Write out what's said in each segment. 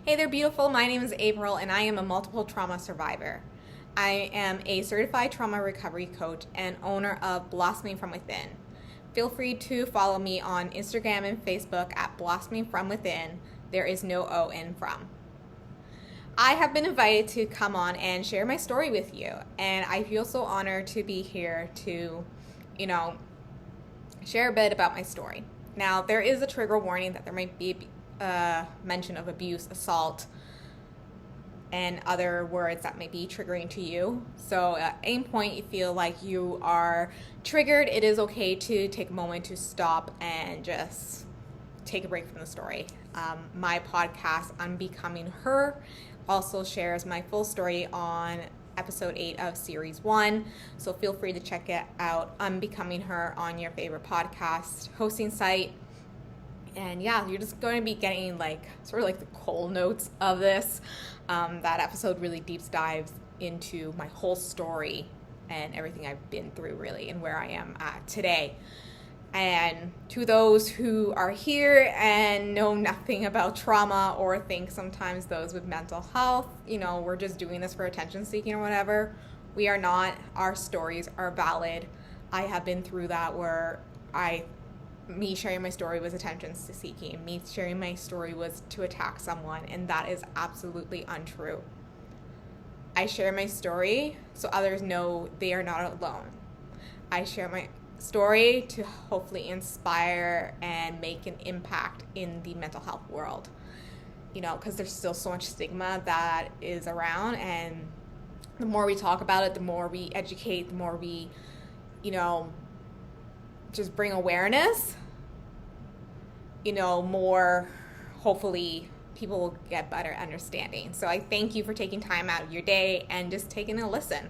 Hey there, beautiful. My name is April, and I am a multiple trauma survivor. I am a certified trauma recovery coach and owner of Blossoming From Within. Feel free to follow me on Instagram and Facebook at Blossoming From Within. There is no O in from. I have been invited to come on and share my story with you, and I feel so honored to be here to, share a bit about my story. Now, there is a trigger warning that there might be mention of abuse, assault, and other words that may be triggering to you. So at any point you feel like you are triggered, it is okay to take a moment to stop and just take a break from the story. My podcast, Unbecoming Her, also shares my full story on episode 8 of series 1. So feel free to check it out, Unbecoming Her, on your favorite podcast hosting site. And yeah, you're just going to be getting sort of the cold notes of this. That episode really deep dives into my whole story and everything I've been through, really, and where I am at today. And to those who are here and know nothing about trauma or think sometimes those with mental health, we're just doing this for attention seeking or whatever. We are not. Our stories are valid. I have been through that where me sharing my story was attention seeking. Me sharing my story was to attack someone, and that is absolutely untrue. I share my story so others know they are not alone. I share my story to hopefully inspire and make an impact in the mental health world. Because there's still so much stigma that is around, and the more we talk about it, the more we educate, the more we, just bring awareness, more hopefully people will get better understanding. So I thank you for taking time out of your day and just taking a listen.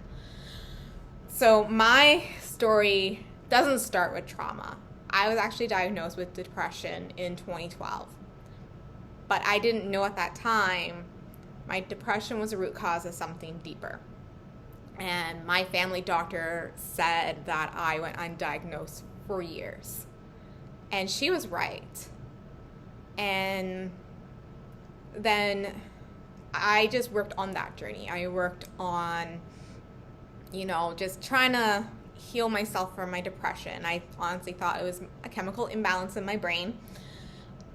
So my story doesn't start with trauma. I was actually diagnosed with depression in 2012. But I didn't know at that time my depression was a root cause of something deeper. And my family doctor said that I went undiagnosed for years. And she was right. And then I just worked on that journey. I worked on, just trying to heal myself from my depression. I honestly thought it was a chemical imbalance in my brain.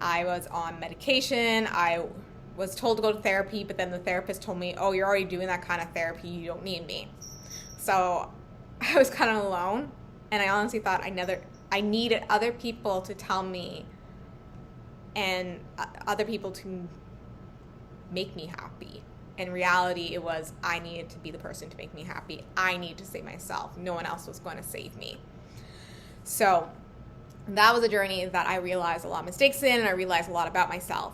I was on medication. I was told to go to therapy, but then the therapist told me, oh, you're already doing that kind of therapy. You don't need me. So I was kind of alone. And I honestly thought I needed other people to tell me and other people to make me happy. In reality, it was I needed to be the person to make me happy. I needed to save myself. No one else was going to save me. So that was a journey that I realized a lot of mistakes in, and I realized a lot about myself.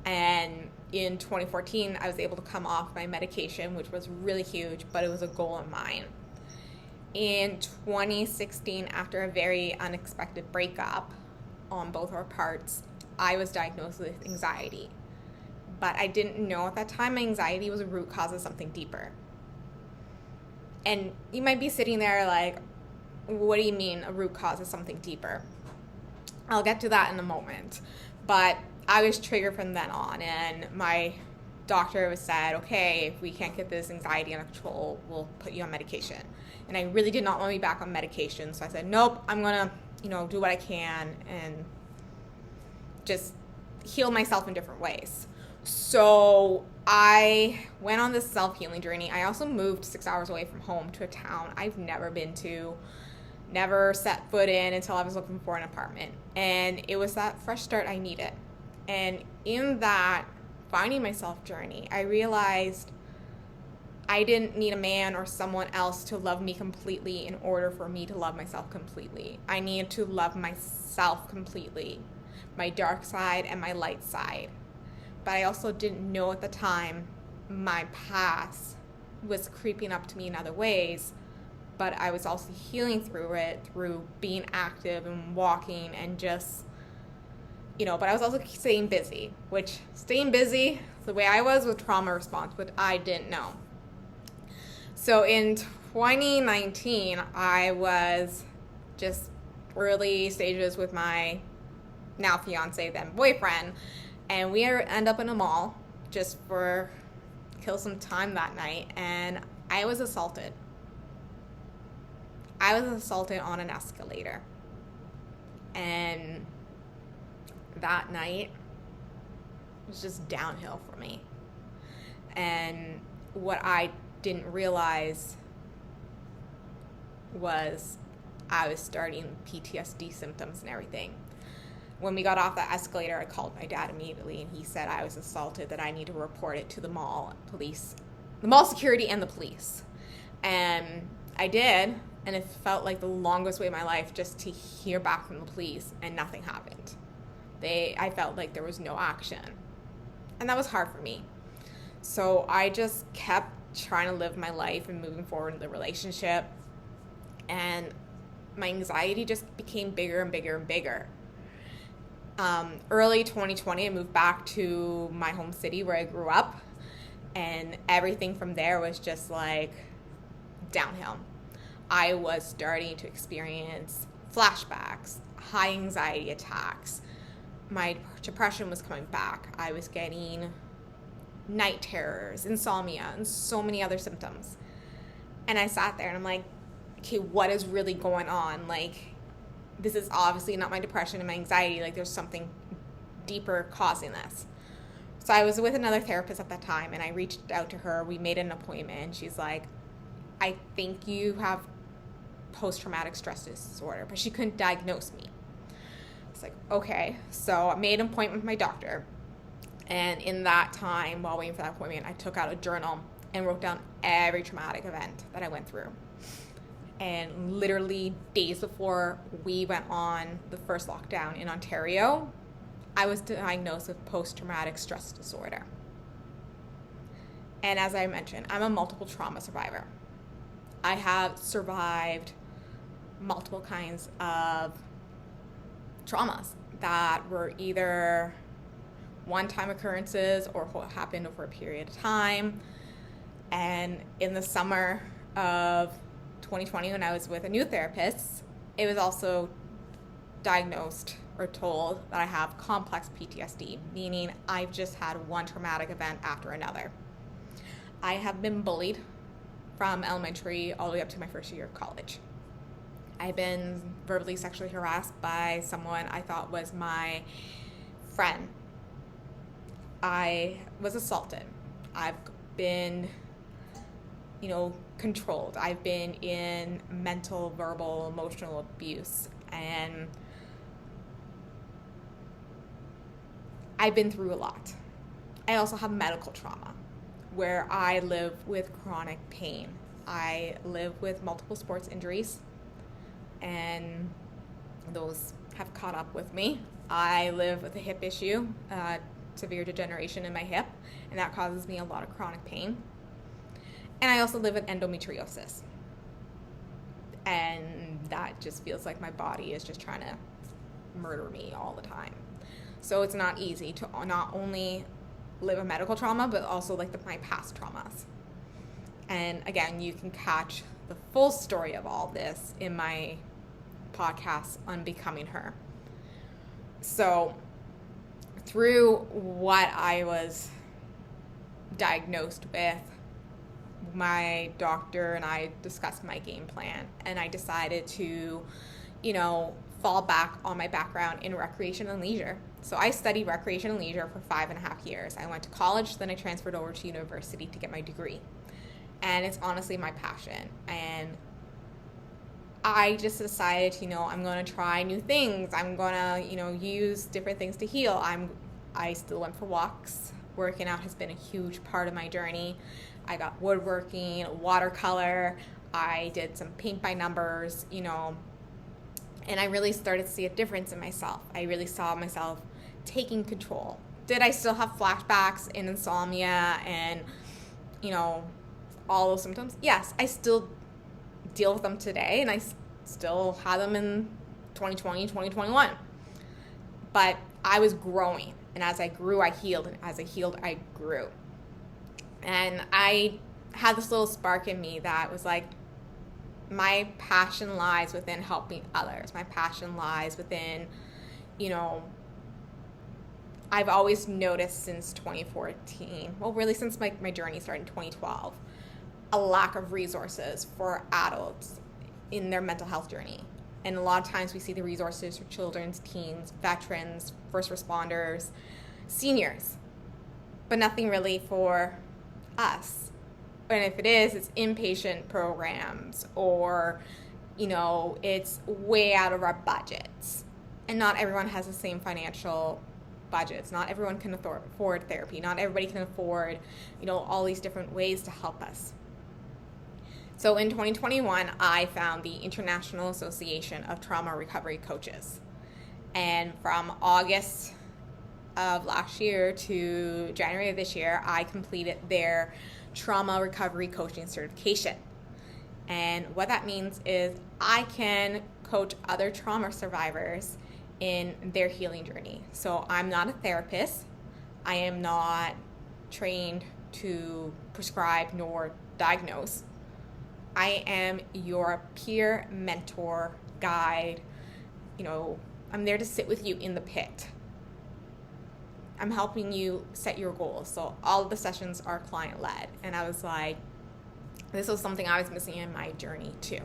And in 2014, I was able to come off my medication, which was really huge, but it was a goal of mine. In 2016, after a very unexpected breakup on both our parts, I was diagnosed with anxiety. But I didn't know at that time my anxiety was a root cause of something deeper. And you might be sitting there like, what do you mean a root cause of something deeper? I'll get to that in a moment. But I was triggered from then on, and my doctor said, okay, if we can't get this anxiety under control, we'll put you on medication. And I really did not want to be back on medication, so I said, nope, I'm going to, do what I can and just heal myself in different ways. So I went on this self-healing journey. I also moved 6 hours away from home to a town I've never been to, never set foot in until I was looking for an apartment. And it was that fresh start I needed. And in that finding myself journey, I realized I didn't need a man or someone else to love me completely in order for me to love myself completely. I needed to love myself completely, my dark side and my light side. But I also didn't know at the time my past was creeping up to me in other ways, but I was also healing through it, through being active and walking and just, but I was also staying busy, which staying busy, the way I was with trauma response, but I didn't know. So in 2019, I was just early stages with my now fiance, then boyfriend, and we end up in a mall just for kill some time that night, and I was assaulted. I was assaulted on an escalator. And that night was just downhill for me. And what I didn't realize was I was starting PTSD symptoms and everything. When we got off the escalator, I called my dad immediately, and he said I was assaulted, that I need to report it to the mall police, the mall security and the police. And I did, and it felt like the longest way of my life just to hear back from the police, and nothing happened. I felt like there was no action. And that was hard for me. So I just kept trying to live my life and moving forward in the relationship. And my anxiety just became bigger and bigger and bigger. Early 2020, I moved back to my home city where I grew up. And everything from there was just like downhill. I was starting to experience flashbacks, high anxiety attacks. My depression was coming back. I was getting night terrors, insomnia, and so many other symptoms. And I sat there and I'm like, okay, what is really going on? Like, this is obviously not my depression and my anxiety. Like, there's something deeper causing this. So I was with another therapist at that time, and I reached out to her. We made an appointment, and she's like, I think you have post-traumatic stress disorder, but she couldn't diagnose me. It's like, okay. So I made an appointment with my doctor. And in that time, while waiting for that appointment, I took out a journal and wrote down every traumatic event that I went through. And literally days before we went on the first lockdown in Ontario, I was diagnosed with post-traumatic stress disorder. And as I mentioned, I'm a multiple trauma survivor. I have survived multiple kinds of traumas that were either one-time occurrences or what happened over a period of time. And in the summer of 2020, when I was with a new therapist, it was also diagnosed or told that I have complex PTSD, meaning I've just had one traumatic event after another. I have been bullied from elementary all the way up to my first year of college. I've been verbally sexually harassed by someone I thought was my friend. I was assaulted. I've been, controlled. I've been in mental, verbal, emotional abuse. And I've been through a lot. I also have medical trauma, where I live with chronic pain. I live with multiple sports injuries, and those have caught up with me. I live with a hip issue, severe degeneration in my hip, and that causes me a lot of chronic pain. And I also live with endometriosis, and that just feels like my body is just trying to murder me all the time. So it's not easy to not only live a medical trauma, but also my past traumas. And again, you can catch the full story of all this in my podcast, Unbecoming Her. So through what I was diagnosed with, my doctor and I discussed my game plan, and I decided to, fall back on my background in recreation and leisure. So I studied recreation and leisure for 5.5 years. I went to college, then I transferred over to university to get my degree. And it's honestly my passion. And I just decided, I'm going to try new things. I'm going to, use different things to heal. I still went for walks. Working out has been a huge part of my journey. I got woodworking, watercolor. I did some paint by numbers, and I really started to see a difference in myself. I really saw myself taking control. Did I still have flashbacks and insomnia and, all those symptoms? Yes, I still deal with them today, and I still had them in 2020, 2021. But I was growing, and as I grew, I healed, and as I healed, I grew. And I had this little spark in me that was like, my passion lies within helping others. My passion lies within, I've always noticed since 2014, well, really since my journey started in 2012, a lack of resources for adults in their mental health journey. And a lot of times we see the resources for children, teens, veterans, first responders, seniors, but nothing really for us. And if it is, it's inpatient programs, or, it's way out of our budgets. And not everyone has the same financial budgets. Not everyone can afford therapy. Not everybody can afford, all these different ways to help us. So in 2021, I found the International Association of Trauma Recovery Coaches. And from August of last year to January of this year, I completed their trauma recovery coaching certification. And what that means is I can coach other trauma survivors in their healing journey. So I'm not a therapist. I am not trained to prescribe nor diagnose. I am your peer mentor, guide. I'm there to sit with you in the pit. I'm helping you set your goals. So all of the sessions are client-led. And I was like, this was something I was missing in my journey too.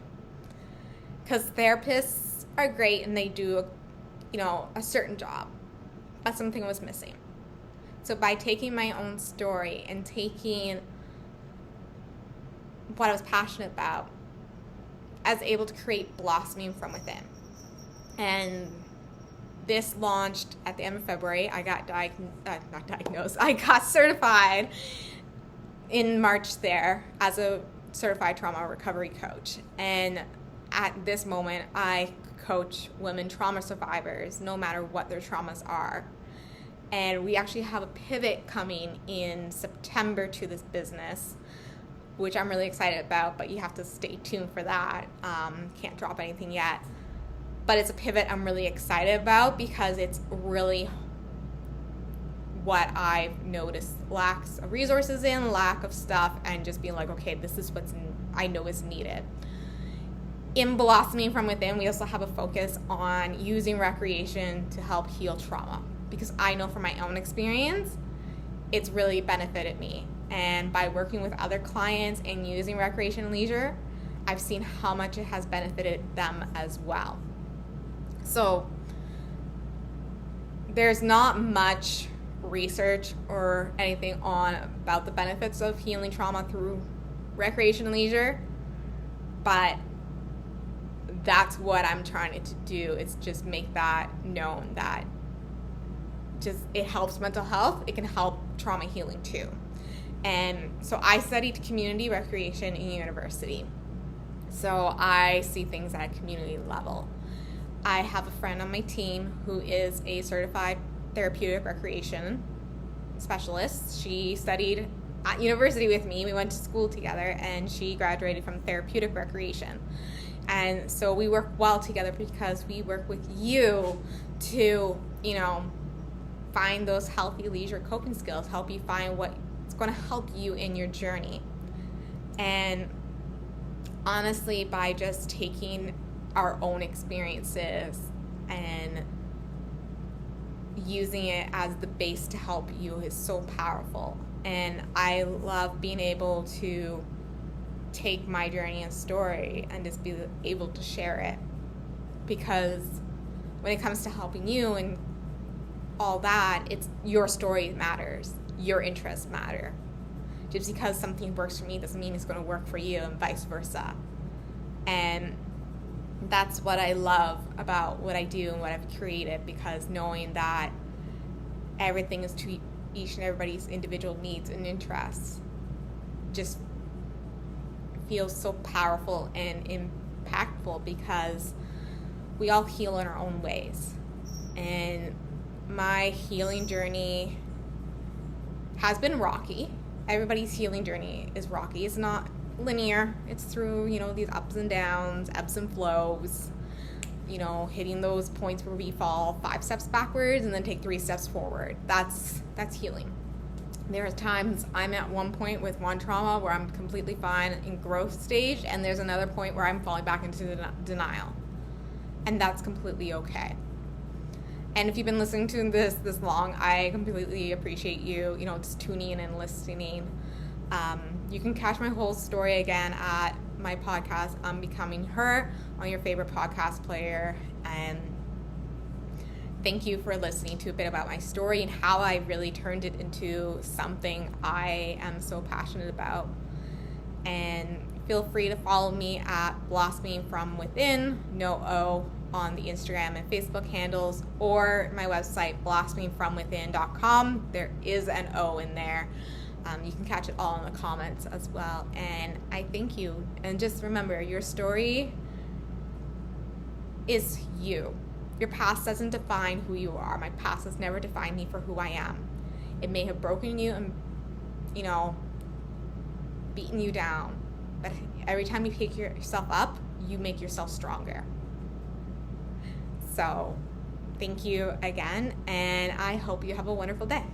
Because therapists are great and they do, a certain job. But something was missing. So by taking my own story and taking what I was passionate about, I was able to create blossoming from within. And this launched at the end of February. I got I got certified in March there as a certified trauma recovery coach. And at this moment, I coach women trauma survivors, no matter what their traumas are. And we actually have a pivot coming in September to this business, which I'm really excited about, but you have to stay tuned for that. Can't drop anything yet. But it's a pivot I'm really excited about because it's really what I've noticed lacks of resources in, lack of stuff, and just being like, okay, this is what I know is needed. In Blossoming from Within, we also have a focus on using recreation to help heal trauma, because I know from my own experience, it's really benefited me. And by working with other clients and using recreation and leisure, I've seen how much it has benefited them as well. So there's not much research or anything about the benefits of healing trauma through recreation and leisure, but that's what I'm trying to do, is just make that known that just it helps mental health. It can help trauma healing too. And so I studied community recreation in university. So I see things at a community level. I have a friend on my team who is a certified therapeutic recreation specialist. She studied at university with me. We went to school together, and she graduated from therapeutic recreation. And so we work well together because we work with you to, find those healthy leisure coping skills, help you find what's going to help you in your journey. And honestly, by just taking our own experiences and using it as the base to help you is so powerful. And I love being able to take my journey and story and just be able to share it, because when it comes to helping you and all that, it's your story matters, your interests matter. Just because something works for me doesn't mean it's going to work for you, and vice versa. And that's what I love about what I do and what I've created, because knowing that everything is to each and everybody's individual needs and interests just feels so powerful and impactful, because we all heal in our own ways. And my healing journey has been rocky. Everybody's healing journey is rocky. It's not linear. It's through, these ups and downs, ebbs and flows, hitting those points where we fall 5 steps backwards and then take 3 steps forward. That's healing. There are times I'm at one point with one trauma where I'm completely fine in growth stage, and there's another point where I'm falling back into denial. And that's completely okay. And if you've been listening to this long, I completely appreciate you, just tuning in and listening. You can catch my whole story again at my podcast, Becoming Her, on your favorite podcast player. And thank you for listening to a bit about my story and how I really turned it into something I am so passionate about. And feel free to follow me at Blossoming From Within, no O, on the Instagram and Facebook handles, or my website, blossomingfromwithin.com. There is an O in there. You can catch it all in the comments as well. And I thank you. And just remember, your story is you. Your past doesn't define who you are. My past has never defined me for who I am. It may have broken you and, beaten you down. But every time you pick yourself up, you make yourself stronger. So, thank you again, and I hope you have a wonderful day.